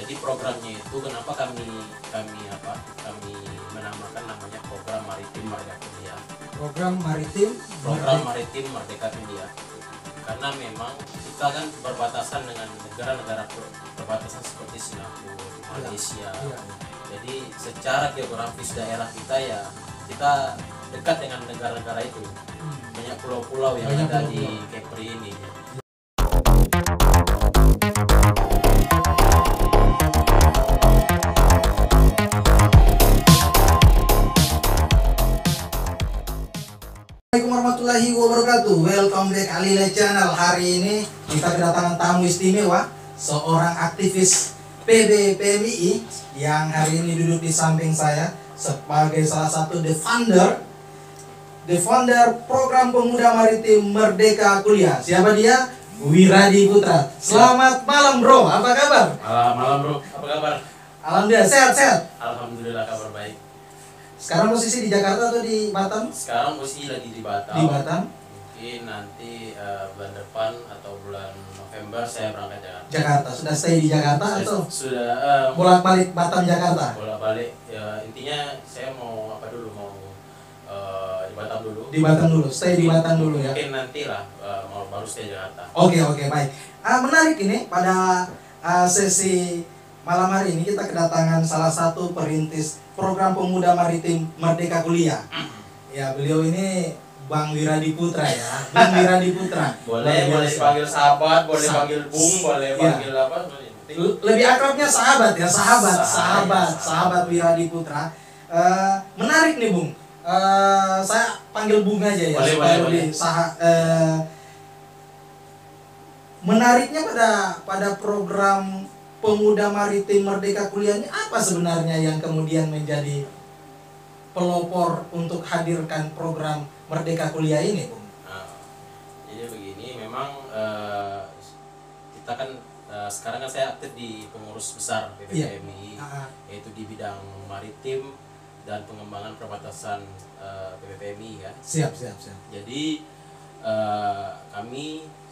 Jadi programnya itu kenapa kami menamakan namanya program maritim Merdeka Kuliah. Program maritim Merdeka Kuliah. Karena memang kita kan berbatasan dengan negara-negara perbatasan seperti Singapura, Malaysia. Jadi secara geografis daerah kita ya kita dekat dengan negara-negara itu. Banyak pulau-pulau yang ada di Kepri ini. Assalamualaikum warahmatullahi wabarakatuh. Welcome back Alila Channel. Hari ini kita kedatangan tamu istimewa, seorang aktivis PBPMI yang hari ini duduk di samping saya sebagai salah satu the founder program Pemuda Maritim Merdeka Kuliah. Siapa dia? Wiradi Putra. Selamat malam bro, apa kabar? Malam bro, apa kabar? Alhamdulillah sehat. Alhamdulillah kabar baik. Sekarang posisi di Jakarta atau di Batam? Sekarang posisi lagi di Batam. Di Batam. Mungkin nanti bulan depan atau bulan November saya berangkat Jakarta. Jakarta, sudah stay di Jakarta atau? Sudah bolak-balik Batam Jakarta. Bolak-balik. Ya, intinya saya mau di Batam dulu. Di Batam dulu, stay di Batam dulu ya. Mungkin nanti lah baru stay Jakarta. Oke, baik. Menarik ini pada sesi malam hari ini kita kedatangan salah satu perintis program Pemuda Maritim Merdeka Kuliah. Ya, beliau ini Bang Wiradi Putra ya. Bang Wiradi Putra. Boleh dipanggil sahabat, boleh panggil Bung, boleh panggil apa? Lebih akrabnya sahabat ya, sahabat Wiradi Putra. Menarik nih Bung. Saya panggil Bung aja ya. Boleh. Menariknya pada program Pemuda Maritim Merdeka Kuliah ini apa sebenarnya yang kemudian menjadi pelopor untuk hadirkan program Merdeka Kuliah ini, Bung? Jadi begini, memang kita kan sekarang kan saya aktif di pengurus besar PBPMI, yaitu di bidang maritim dan pengembangan perbatasan PBPMI kan. Siap. Jadi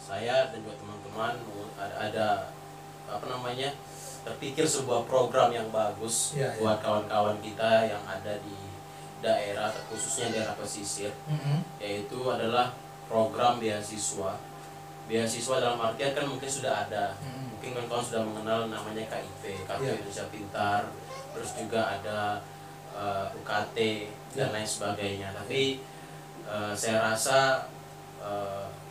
saya dan juga teman-teman ada terpikir sebuah program yang bagus buat kawan-kawan kita yang ada di daerah, khususnya daerah pesisir, yaitu adalah program beasiswa dalam artian kan mungkin sudah ada, mungkin kawan-kawan sudah mengenal namanya KIP, Kartu Indonesia Pintar, terus juga ada UKT dan lain sebagainya. Tapi saya rasa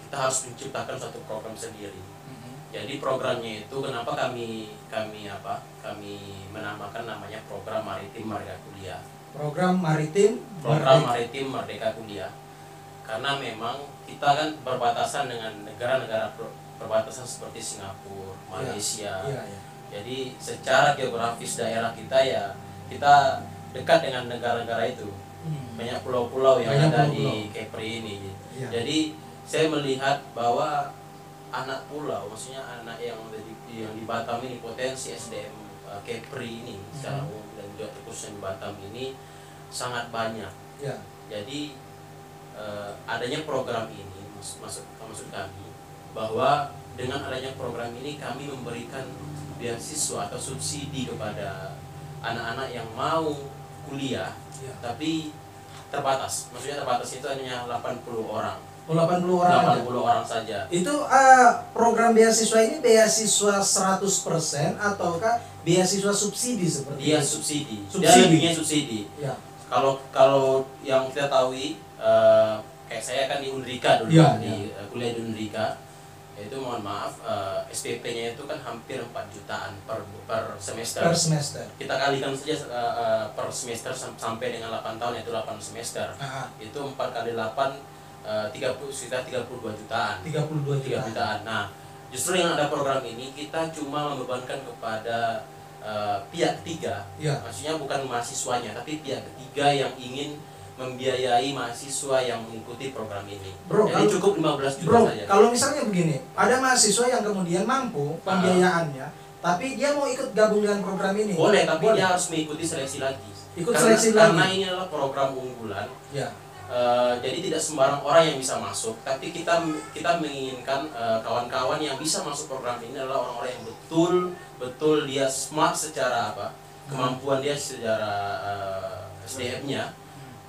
kita harus menciptakan satu program sendiri. Jadi programnya itu kenapa kami menamakan namanya program maritim Merdeka Kuliah. Program maritim Merdeka Kuliah. Karena memang kita kan berbatasan dengan negara-negara perbatasan seperti Singapura, Malaysia. Jadi secara geografis daerah kita ya kita dekat dengan negara-negara itu. Banyak pulau-pulau yang ada di Kepri ini. Jadi saya melihat bahwa anak pulau, maksudnya anak yang di Batam ini, potensi SDM Kepri ini secara umum dan juga khususnya di Batam ini sangat banyak. Jadi adanya program ini maksud kami bahwa dengan adanya program ini kami memberikan beasiswa atau subsidi kepada anak-anak yang mau kuliah, tapi terbatas. Maksudnya terbatas itu hanya 80 orang. 80 orang saja. Itu program beasiswa ini beasiswa 100% ataukah beasiswa subsidi seperti dia itu? Subsidi. Kalau yang kita tahu kayak saya kan di Unrika dulu, kuliah di Unrika. Itu mohon maaf SPP-nya itu kan hampir 4 jutaan per semester. Kita kalikan saja per semester sampai dengan 8 tahun, yaitu 8 semester. Itu 4 kali 8 sekitar 32 jutaan. 32 jutaan. Nah, justru yang ada program ini kita cuma membebankan kepada pihak ketiga. Maksudnya bukan mahasiswanya, tapi pihak ketiga yang ingin membiayai mahasiswa yang mengikuti program ini. Jadi cukup 15 juta saja. Kalau misalnya begini, ada mahasiswa yang kemudian mampu pembiayaannya, tapi dia mau ikut gabung dengan program ini. Boleh, tapi dia harus mengikuti seleksi lagi. Karena ini adalah program unggulan. jadi tidak sembarang orang yang bisa masuk, tapi kita menginginkan kawan-kawan yang bisa masuk program ini adalah orang-orang yang betul dia smart secara kemampuan dia secara SDM-nya,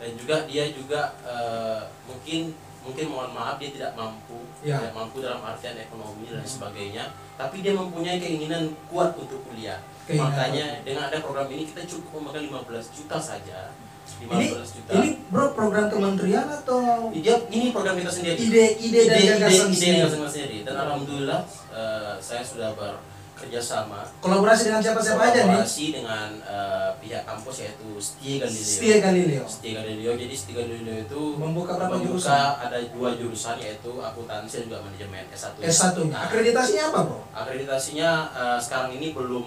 dan juga dia juga mungkin mohon maaf dia tidak mampu dalam artian ekonomi dan sebagainya, tapi dia mempunyai keinginan kuat untuk kuliah. Makanya dengan ada program ini kita cukup memakan 15 juta saja. 15 juta. Ini bro program kementerian atau ini program kita sendiri. Ide dan gagasan sendiri. Dan alhamdulillah saya sudah bekerjasama. Kolaborasi dengan siapa-siapa aja nih? Kolaborasi dengan pihak kampus yaitu Setia Galileo. Jadi Setia Galileo itu membuka berapa jurusan? Ada 2 jurusan yaitu akuntansi dan juga manajemen S1. Nah, akreditasinya apa bro? Akreditasinya sekarang ini belum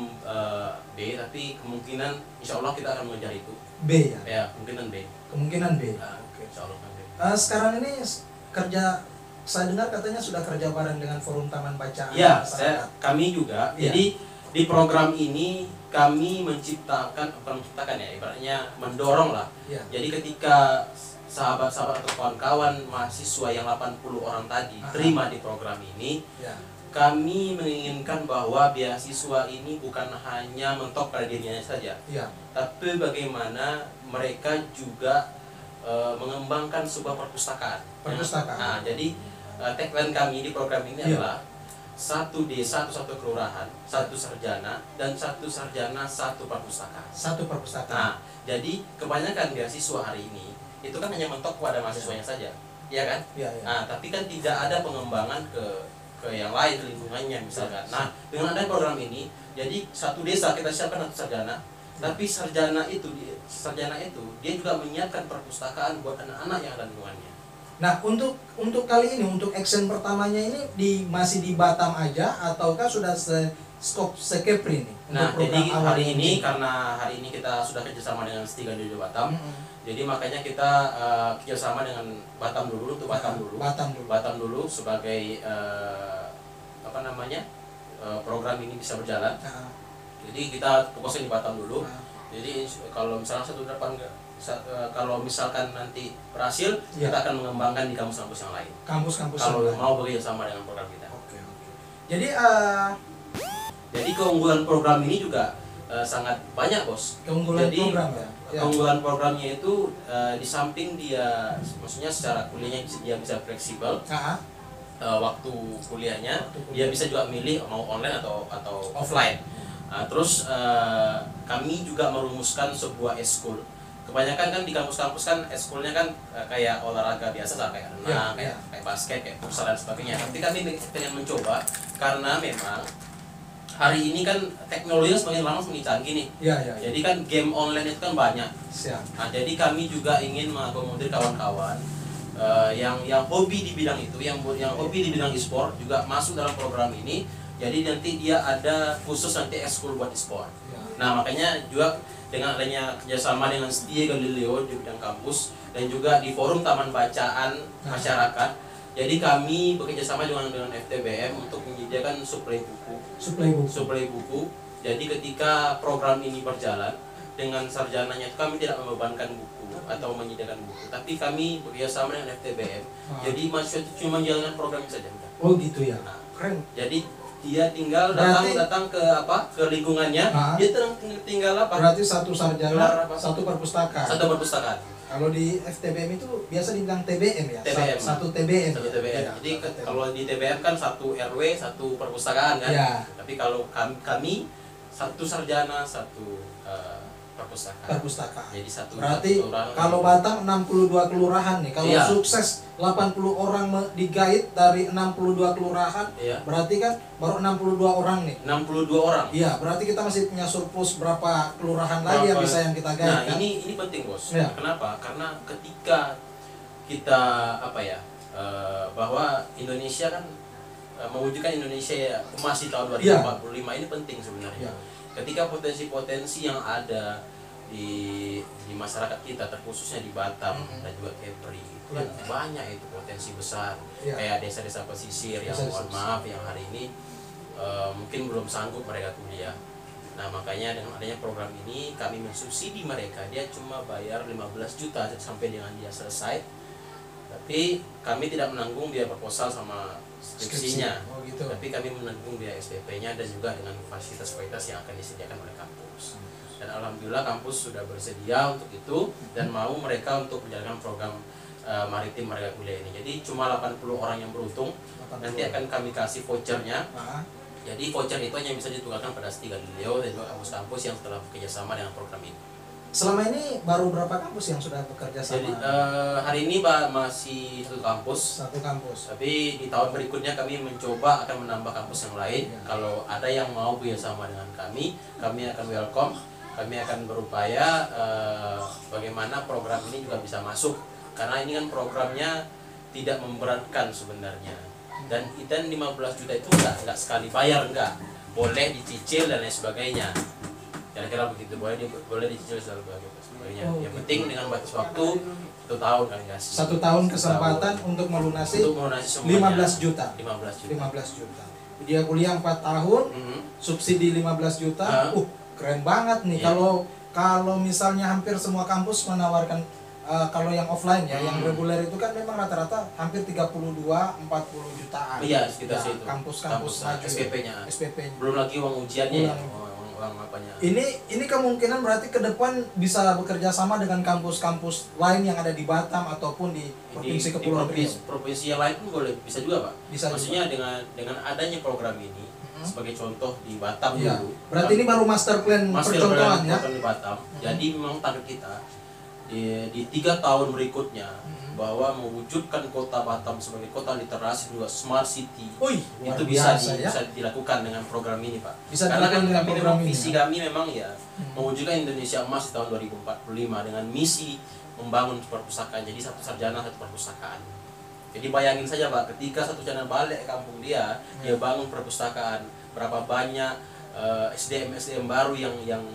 B, tapi kemungkinan insya Allah kita akan mengejar itu. B ya? Ya, kemungkinan B. Oke. Insya Allah B. Sekarang ini kerja, saya dengar katanya sudah kerja bareng dengan Forum Taman Bacaan. Ya, kami juga. Ya. Jadi di program ini kami bukan menciptakan ya, ibaratnya mendorong lah. Ya. Jadi ketika sahabat-sahabat atau kawan-kawan mahasiswa yang 80 orang tadi terima di program ini, kami menginginkan bahwa beasiswa ini bukan hanya mentok pada dirinya saja, tapi bagaimana mereka juga mengembangkan sebuah perpustakaan. Nah, jadi tagline kami di program ini adalah satu desa, satu kelurahan, satu sarjana, dan satu sarjana, satu perpustakaan. Nah, jadi kebanyakan beasiswa hari ini itu kan hanya mentok pada mahasiswanya saja, ya kan? Nah, tapi kan tidak ada pengembangan ke yang lain, ke lingkungannya misalkan. Nah, dengan ada program ini, jadi satu desa kita siapkan satu sarjana, tapi sarjana itu dia juga menyiapkan perpustakaan buat anak-anak yang ada di lingkungannya. Nah, untuk kali ini, untuk action pertamanya ini masih di Batam aja ataukah sudah sekepri ini? Nah, jadi hari ini karena hari ini kita sudah kerjasama dengan Setia Galileo Batam, jadi makanya kita kerjasama dengan Batam dulu, Batam dulu sebagai program ini bisa berjalan. Jadi kita fokusnya di Batam dulu. Jadi kalau misalnya kalau misalkan nanti berhasil, kita akan mengembangkan di kampus-kampus yang lain. Kalau mau bekerja sama dengan program kita. Oke. Jadi keunggulan program ini juga sangat banyak, bos. Keunggulan programnya itu di samping dia, maksudnya secara kuliahnya dia bisa fleksibel. Waktu kuliahnya dia bisa juga milih mau online atau offline. Terus kami juga merumuskan sebuah eskul. Kebanyakan kan di kampus-kampus kan eskulnya kan kayak olahraga biasa lah, kayak renang, kayak basket, kayak futsal dan sebagainya. Tapi kami pengen mencoba karena memang hari ini kan teknologinya semakin lama semakin canggih nih. Jadi kan game online itu kan banyak. Nah, jadi kami juga ingin mengakomodir kawan-kawan yang hobi di bidang itu, yang hobi di bidang e-sport juga masuk dalam program ini. Jadi nanti dia ada khusus nanti ekskul buat e-sport. Nah, makanya juga dengan adanya kerjasama dengan Setia Galileo di bidang kampus dan juga di Forum Taman Bacaan Masyarakat, jadi kami bekerjasama dengan FTBM untuk menyediakan suplai buku. Jadi ketika program ini berjalan dengan sarjananya, kami tidak membebankan buku atau menyediakan buku, tapi kami bekerjasama dengan FTBM. Jadi mahasiswa itu cuma menjalankan program saja. Oh gitu ya. Keren. Jadi dia tinggal datang ke lingkungannya, dia tinggal berarti satu sarjana, satu perpustakaan. Kalau di FTBM itu biasa dibilang TBM ya. Satu TBM. Jadi kalau di TBM kan satu RW, satu perpustakaan kan. Tapi kalau kami satu sarjana, satu perpustakaan. Jadi berarti kalau Batam 62 kelurahan nih. Kalau sukses 80 orang digait dari 62 kelurahan, berarti kan baru 62 orang nih. 62 orang. Iya, berarti kita masih punya surplus berapa kelurahan lagi yang bisa yang kita gait. Nah, kan? ini penting, Bos. Kenapa? Karena ketika kita bahwa Indonesia kan mewujudkan Indonesia emas di tahun 2045 ini penting sebenarnya. Ketika potensi-potensi yang ada di masyarakat kita, terkhususnya di Batam dan juga Kepri, itu kan banyak itu potensi besar. Kayak desa-desa pesisir yang mohon maaf yang hari ini mungkin belum sanggup mereka kuliah. Nah, makanya dengan adanya program ini kami mensubsidi mereka, dia cuma bayar 15 juta sampai dengan dia selesai. Tapi kami tidak menanggung biaya proposal sama skripsinya. Oh, gitu. Tapi kami menanggung biaya SPP-nya dan juga dengan fasilitas-fasilitas yang akan disediakan oleh kampus. Dan alhamdulillah kampus sudah bersedia untuk itu dan mau mereka untuk menjalankan program maritim Merdeka Kuliah ini. Jadi cuma 80 orang yang beruntung. 80. Nanti akan kami kasih vouchernya. Jadi voucher itu hanya bisa ditukarkan pada Siti Galileo dan juga kampus-kampus yang telah bekerjasama dengan program ini. Selama ini baru berapa kampus yang sudah bekerja sama? Jadi hari ini masih satu kampus. Satu kampus. Tapi di tahun berikutnya kami mencoba akan menambah kampus yang lain. Kalau ada yang mau bekerjasama dengan kami akan welcome. Kami akan berupaya bagaimana program ini juga bisa masuk. Karena ini kan programnya tidak memberatkan sebenarnya. Dan 15 juta itu enggak sekali bayar, enggak. Boleh dicicil dan lain sebagainya. Kira-kira begitu, boleh dicicil dan sebagainya. Yang penting dengan batas waktu 1 tahun kami kasih. 1 tahun kesempatan untuk melunasi semuanya. 15 juta. 15 juta. Dia kuliah 4 tahun, subsidi 15 juta. Keren banget nih. Kalau misalnya hampir semua kampus menawarkan kalau yang offline ya, yang reguler itu kan memang rata-rata hampir 32-40 jutaan. Iya, sekitar situ. Kampus maju. SPP-nya. SPP-nya. Belum lagi uang ujiannya. Uang apanya. Ini kemungkinan berarti ke depan bisa bekerja sama dengan kampus-kampus lain yang ada di Batam ataupun di provinsi Kepulauan Riau. Provinsi yang lain pun boleh, bisa juga, Pak. Maksudnya juga. dengan adanya program ini sebagai contoh di Batam dulu. Berarti ini baru master plan percontohan ya. Di Batam. Jadi memang target kita di 3 tahun berikutnya bahwa mewujudkan kota Batam sebagai kota literasi juga smart city. Itu bisa dilakukan dengan program ini, Pak. Karena kan visi kami memang ya mewujudkan Indonesia emas di tahun 2045 dengan misi membangun perpustakaan. Jadi satu sarjana satu perpustakaan. Jadi bayangin saja, Pak, ketika satu sarjana balik kampung dia bangun perpustakaan, berapa banyak SDM baru yang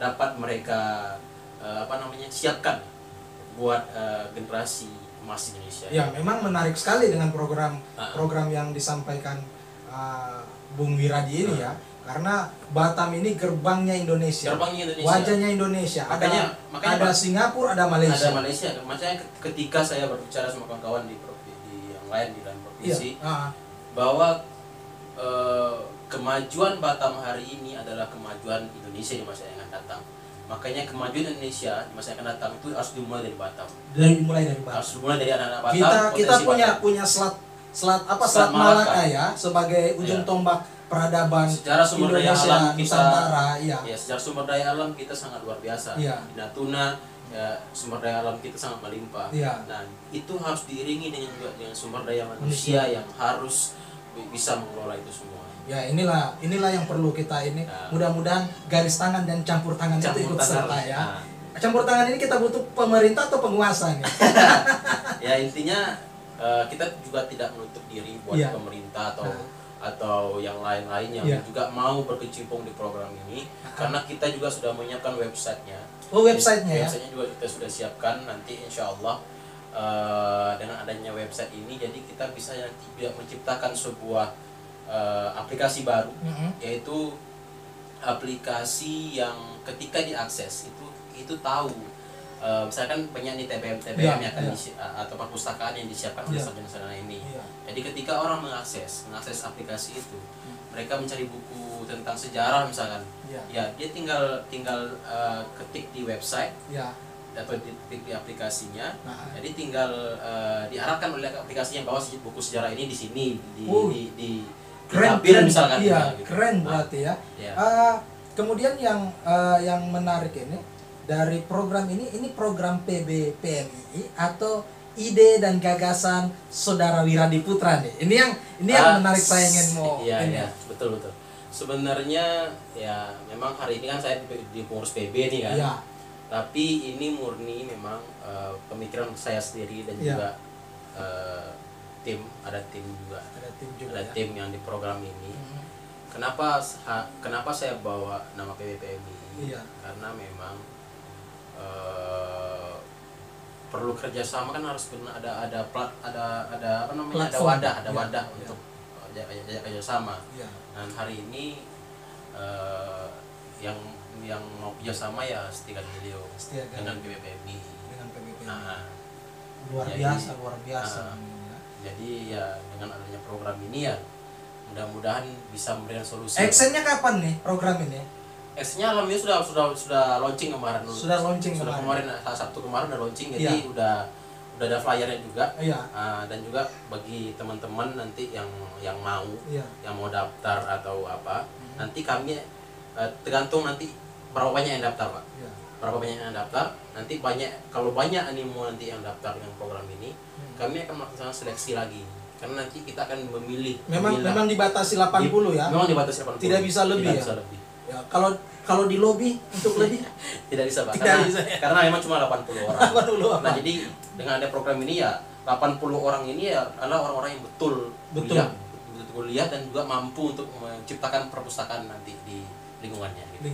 dapat mereka siapkan buat generasi emas Indonesia. Ya, memang menarik sekali dengan program yang disampaikan Bung Wiradi ini ya. Karena Batam ini gerbangnya Indonesia. Wajahnya Indonesia. Makanya ada Singapura, ada Malaysia. Ada Malaysia. Makanya ketika saya berbicara sama kawan-kawan di yang lain di dalam provinsi bahwa kemajuan Batam hari ini adalah kemajuan Indonesia di masa yang akan datang. Makanya kemajuan Indonesia di masa yang akan datang itu harus dimulai dari Batam. Harus dimulai dari anak-anak Batam. Kita punya selat Malaka ya sebagai ujung tombak peradaban secara sumber daya alam kita. Ya, secara sumber daya alam kita sangat luar biasa. Di Natuna sumber daya alam kita sangat melimpah. Nah, itu harus diiringi dengan sumber daya manusia yang harus bisa mengelola itu semua. Ya, inilah yang perlu kita ini. Mudah-mudahan garis tangan dan campur tangan itu ikut serta ya. Campur tangan ini kita butuh pemerintah atau penguasa nih? Ya, intinya kita juga tidak menutup diri buat pemerintah atau yang lain-lain yang juga mau berkecimpung di program ini, karena kita juga sudah menyiapkan websitenya. Websitenya juga kita sudah siapkan. Nanti insya Allah dengan adanya website ini, jadi kita bisa nanti juga menciptakan sebuah aplikasi baru, yaitu aplikasi yang ketika diakses itu tahu misalkan banyak nih TBM yang akan atau perpustakaan yang disiapkan oleh sarjana-sarjana ini. Jadi ketika orang mengakses aplikasi itu, mereka mencari buku tentang sejarah misalkan, dia tinggal ketik di website atau di aplikasinya. Jadi tinggal diarahkan oleh aplikasinya bahwa buku sejarah ini di sini di keren misalkan. Gitu. Keren berarti ya. Kemudian yang menarik ini dari program ini program PBPMI atau ide dan gagasan Saudara Wiradi Putra nih. Ini yang menarik, saya ingin mau. Iya, betul. Sebenarnya ya memang hari ini kan saya di pengurus PB nih kan. Tapi ini murni memang pemikiran saya sendiri dan juga ada tim yang di program ini. Kenapa saya bawa nama PBPMI? Karena memang perlu kerjasama, kan harus ada wadah untuk kerjasama. Dan hari ini yang mau kerjasama ya Siti Galileo dengan PBPMI. Luar biasa. Jadi ya dengan adanya program ini ya mudah-mudahan bisa memberikan solusi. Actionnya kapan nih program ini? Actionnya alhamdulillah sudah launching kemarin. Sudah kemarin Sabtu kemarin udah launching, jadi udah ada flyernya juga. Dan juga bagi teman-teman nanti yang mau yang mau daftar atau apa, nanti kami tergantung nanti berapa banyak yang daftar, Pak. Berapa banyak yang daftar, nanti kalau banyak animo nanti yang daftar dengan program ini, kami akan melakukan seleksi lagi. Karena nanti kita akan memilih. Memang dibatasi 80 ya. Memang dibatasi 80. Tidak bisa lebih. Ya, kalau di lobby untuk lebih tidak bisa, Pak. Tidak bisa, ya. Karena memang cuma 80 orang. 80 orang. Nah, jadi dengan ada program ini ya 80 orang ini ya adalah orang-orang yang betul kuliah dan juga mampu untuk menciptakan perpustakaan nanti di lingkungannya. Gitu.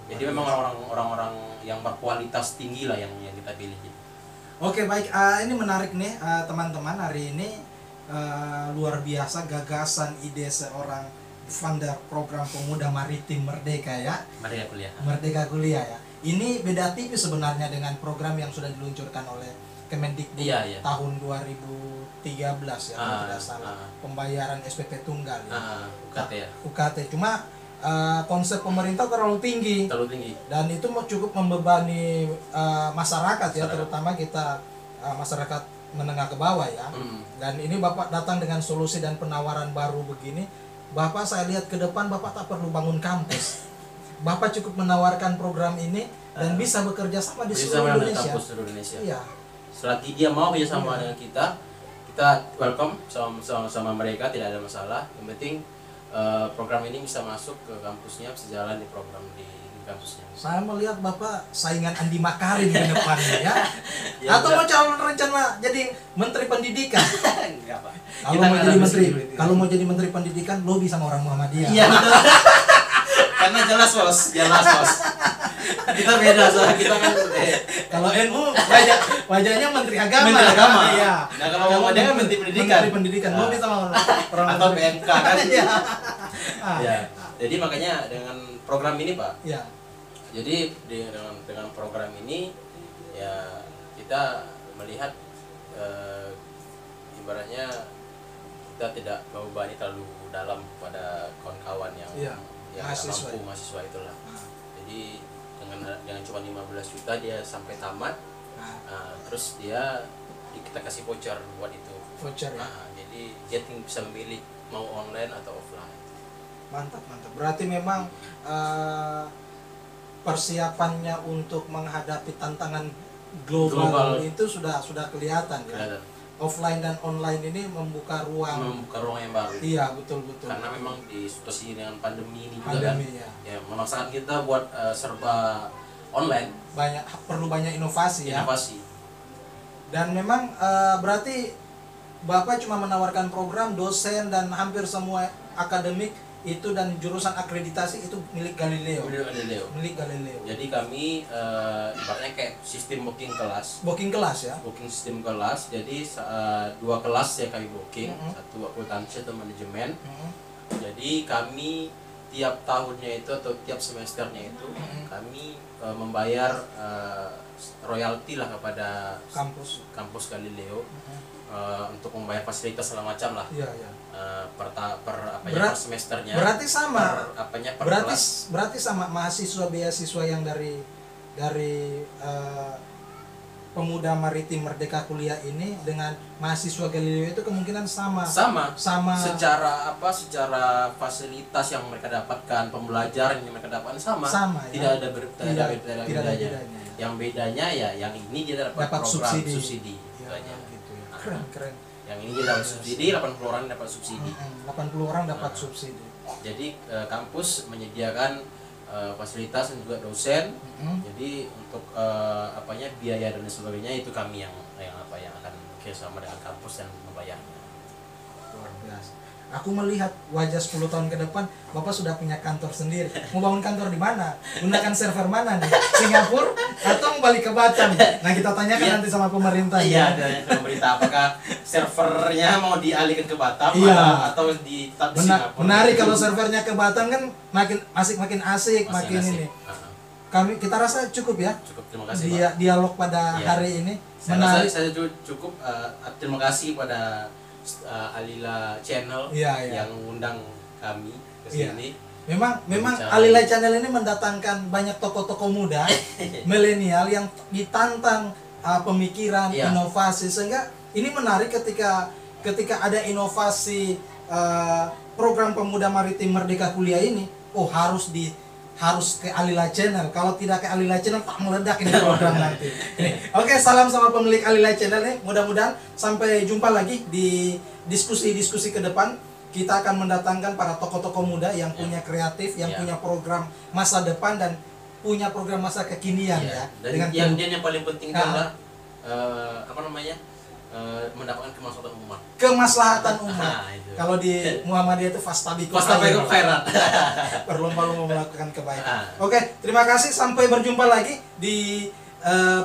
Jadi memang orang-orang yang berkualitas tinggi lah yang kita pilih. Oke, baik. Ini menarik nih teman-teman, hari ini luar biasa gagasan ide seorang founder program Pemuda Maritim Merdeka ya. Merdeka Kuliah ya. Ini beda tipis sebenarnya dengan program yang sudah diluncurkan oleh Kemendikbud tahun 2013 ya, kalau tidak salah. Pembayaran SPP tunggal ya. UKT. Cuma konsep pemerintah terlalu tinggi dan itu cukup membebani masyarakat ya, terutama kita masyarakat menengah ke bawah ya. Dan ini Bapak datang dengan solusi dan penawaran baru begini. Bapak, saya lihat ke depan Bapak tak perlu bangun kampus. Bapak cukup menawarkan program ini dan bisa bekerja sama di seluruh Indonesia. Iya. Selagi dia mau kerja sama dengan kita welcome sama mereka, tidak ada masalah. Yang penting program ini bisa masuk ke kampusnya, bisa jalan di program di kampusnya. Saya melihat Bapak saingan Andi Makarim di depannya ya. Atau mau calon rencana jadi Menteri Pendidikan? Enggak, Pak. Kalau mau jadi Menteri Pendidikan, lobby sama orang Muhammadiyah. Iya, betul. Karena jelas bos. Kita beda soalnya, kita kan kalau NU wajahnya Menteri Agama. Iya. Nah, kalau Muhammadiyah kan Menteri Pendidikan. Lobby sama orang atau PMK kan. Iya. Ya. Jadi makanya dengan program ini, Pak. Iya. Jadi dengan program ini ya kita melihat ibaratnya kita tidak membebani terlalu dalam pada kawan-kawan yang mahasiswa itulah. Jadi dengan cuma 15 juta dia sampai tamat. Terus kita kasih voucher buat itu. Jadi dia bisa memilih mau online atau offline. Mantap. Berarti memang persiapannya untuk menghadapi tantangan global itu sudah kelihatan ya. Offline dan online ini membuka ruang yang baru. Iya, betul. Karena memang di situasi dengan pandemi ini juga ya memaksakan kita buat serba online. Perlu banyak inovasi. Dan memang berarti Bapak cuma menawarkan program, dosen dan hampir semua akademik itu dan jurusan akreditasi itu milik Galileo. Jadi kami ibaratnya kayak sistem booking kelas ya. Booking sistem kelas. Jadi 2 kelas ya kami booking, satu akuntansi atau manajemen. Jadi kami tiap tahunnya itu atau tiap semesternya itu kami membayar royalti lah kepada kampus Galileo. Untuk membayar fasilitas segala macam lah. Per semesternya. Berarti sama. Kelas. Berarti sama mahasiswa beasiswa yang dari Pemuda Maritim Merdeka Kuliah ini dengan mahasiswa Galileo itu kemungkinan sama. Secara fasilitas yang mereka dapatkan, pembelajaran yang mereka dapatkan sama. Tidak ada bedanya. Yang bedanya ya yang ini dia dapat program subsidi. Keren. Yang ini dia dapat subsidi, 80 orang dapat subsidi. 80 orang dapat subsidi. Jadi kampus menyediakan fasilitas dan juga dosen. Jadi untuk biaya dan sebagainya itu kami yang akan bekerjasama dengan kampus dan membayarnya. Luar biasa. Aku melihat wajah 10 tahun ke depan Bapak sudah punya kantor sendiri. Mau bangun kantor di mana? Gunakan server mana nih? Singapura atau balik ke Batam? Nah, kita tanyakan nanti sama pemerintah. Iya, ke pemerintah apakah servernya mau dialihkan ke Batam atau di Singapura. Menarik kalau servernya ke Batam kan makin asik, makin ini. Kita rasa cukup ya. Cukup, terima kasih. Dialog pada hari ini. Saya rasa saya cukup terima kasih pada Alila Channel yang mengundang kami ke sini. Memang Alila Channel ini mendatangkan banyak tokoh-tokoh muda milenial yang ditantang pemikiran, inovasi, sehingga ini menarik ketika ada inovasi program Pemuda Maritim Merdeka Kuliah ini, harus ke Alila Channel. Kalau tidak ke Alila Channel tak meledak ini program nanti. Oke, salam sama pemilik Alila Channel nih. Mudah-mudahan sampai jumpa lagi di diskusi-diskusi ke depan. Kita akan mendatangkan para tokoh-tokoh muda yang punya kreatif, yang punya program masa depan dan punya program masa kekinian ya. Dan yang paling penting adalah mendapatkan kemaslahatan umat. Kemaslahatan umat. Kalau di Muhammadiyah itu fastabiqul khairat. Berlomba-lomba melakukan kebaikan. Oke, terima kasih, sampai berjumpa lagi di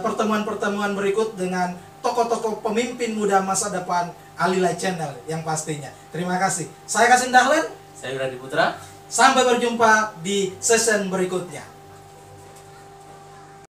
pertemuan-pertemuan berikut dengan tokoh-tokoh pemimpin muda masa depan Alila Channel yang pastinya. Terima kasih. Saya Kasim Dahlan. Saya Wiradi Putra. Sampai berjumpa di season berikutnya.